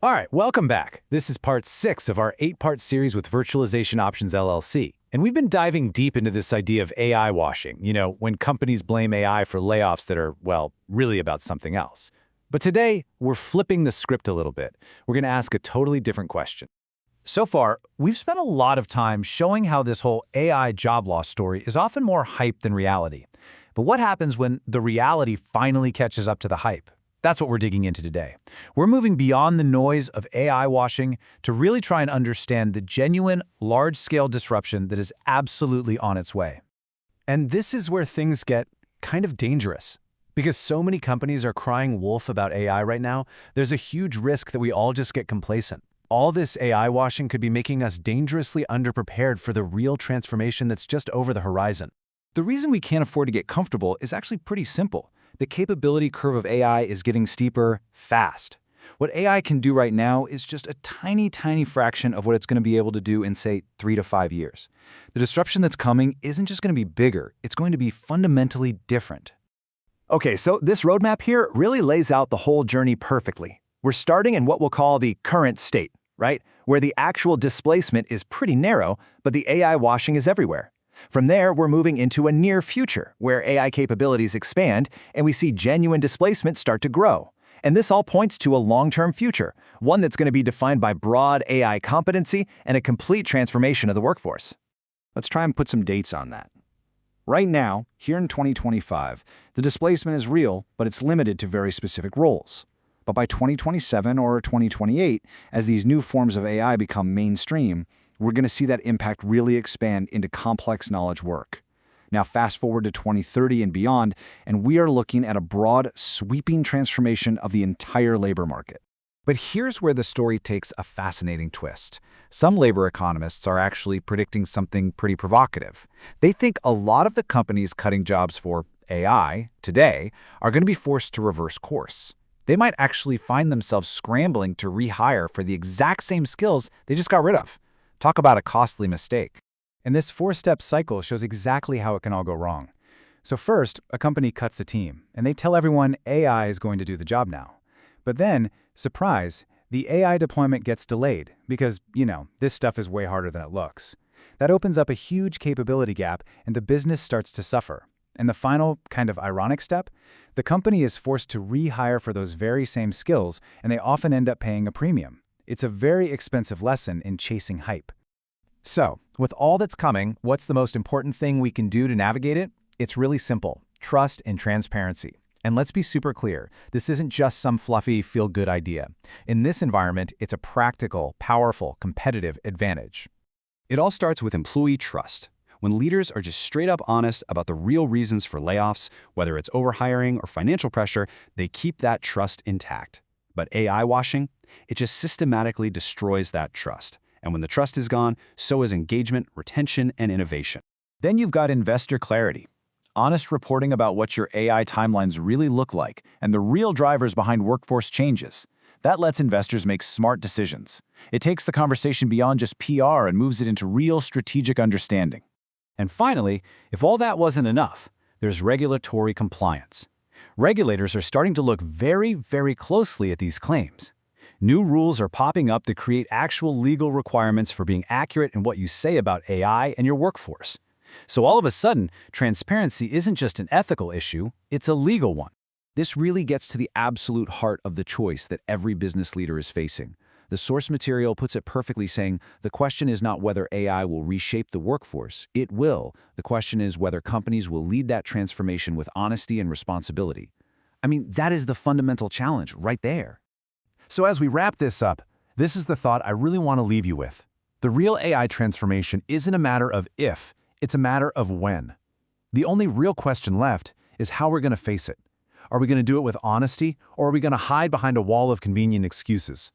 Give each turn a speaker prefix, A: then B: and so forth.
A: All right, welcome back. This is part 6 of our 8-part series with Virtualization Options LLC. And we've been diving deep into this idea of AI washing, when companies blame AI for layoffs that are, well, really about something else. But today, we're flipping the script a little bit. We're going to ask a totally different question. So far, we've spent a lot of time showing how this whole AI job loss story is often more hype than reality. But what happens when the reality finally catches up to the hype? That's what we're digging into today. We're moving beyond the noise of AI washing to really try and understand the genuine, large-scale disruption that is absolutely on its way. And this is where things get kind of dangerous. Because so many companies are crying wolf about AI right now, there's a huge risk that we all just get complacent. All this AI washing could be making us dangerously underprepared for the real transformation that's just over the horizon. The reason we can't afford to get comfortable is actually pretty simple. The capability curve of AI is getting steeper fast. What AI can do right now is just a tiny, tiny fraction of what it's going to be able to do in, say, 3 to 5 years. The disruption that's coming isn't just going to be bigger, it's going to be fundamentally different.
B: Okay, so this roadmap here really lays out the whole journey perfectly. We're starting in what we'll call the current state, right? Where the actual displacement is pretty narrow, but the AI washing is everywhere. From there, we're moving into a near future, where AI capabilities expand and we see genuine displacement start to grow. And this all points to a long-term future, one that's going to be defined by broad AI competency and a complete transformation of the workforce.
C: Let's try and put some dates on that. Right now, here in 2025, the displacement is real, but it's limited to very specific roles. But by 2027 or 2028, as these new forms of AI become mainstream, we're going to see that impact really expand into complex knowledge work. Now fast forward to 2030 and beyond, and we are looking at a broad, sweeping transformation of the entire labor market.
A: But here's where the story takes a fascinating twist. Some labor economists are actually predicting something pretty provocative. They think a lot of the companies cutting jobs for AI today are going to be forced to reverse course. They might actually find themselves scrambling to rehire for the exact same skills they just got rid of. Talk about a costly mistake. And this 4-step cycle shows exactly how it can all go wrong. So first, a company cuts the team, and they tell everyone AI is going to do the job now. But then, surprise, the AI deployment gets delayed because, this stuff is way harder than it looks. That opens up a huge capability gap, and the business starts to suffer. And the final, kind of ironic step, the company is forced to rehire for those very same skills, and they often end up paying a premium. It's a very expensive lesson in chasing hype. So, with all that's coming, what's the most important thing we can do to navigate it? It's really simple: trust and transparency. And let's be super clear, this isn't just some fluffy, feel-good idea. In this environment, it's a practical, powerful, competitive advantage.
C: It all starts with employee trust. When leaders are just straight up honest about the real reasons for layoffs, whether it's overhiring or financial pressure, they keep that trust intact. But AI washing? It just systematically destroys that trust. And when the trust is gone, so is engagement, retention, and innovation.
A: Then you've got investor clarity. Honest reporting about what your AI timelines really look like and the real drivers behind workforce changes. That lets investors make smart decisions. It takes the conversation beyond just PR and moves it into real strategic understanding. And finally, if all that wasn't enough, there's regulatory compliance. Regulators are starting to look very, very closely at these claims. New rules are popping up that create actual legal requirements for being accurate in what you say about AI and your workforce. So all of a sudden, transparency isn't just an ethical issue, it's a legal one.
C: This really gets to the absolute heart of the choice that every business leader is facing. The source material puts it perfectly, saying, the question is not whether AI will reshape the workforce. It will. The question is whether companies will lead that transformation with honesty and responsibility. I mean, that is the fundamental challenge right there.
A: So as we wrap this up, this is the thought I really want to leave you with. The real AI transformation isn't a matter of if, it's a matter of when. The only real question left is how we're going to face it. Are we going to do it with honesty, or are we going to hide behind a wall of convenient excuses?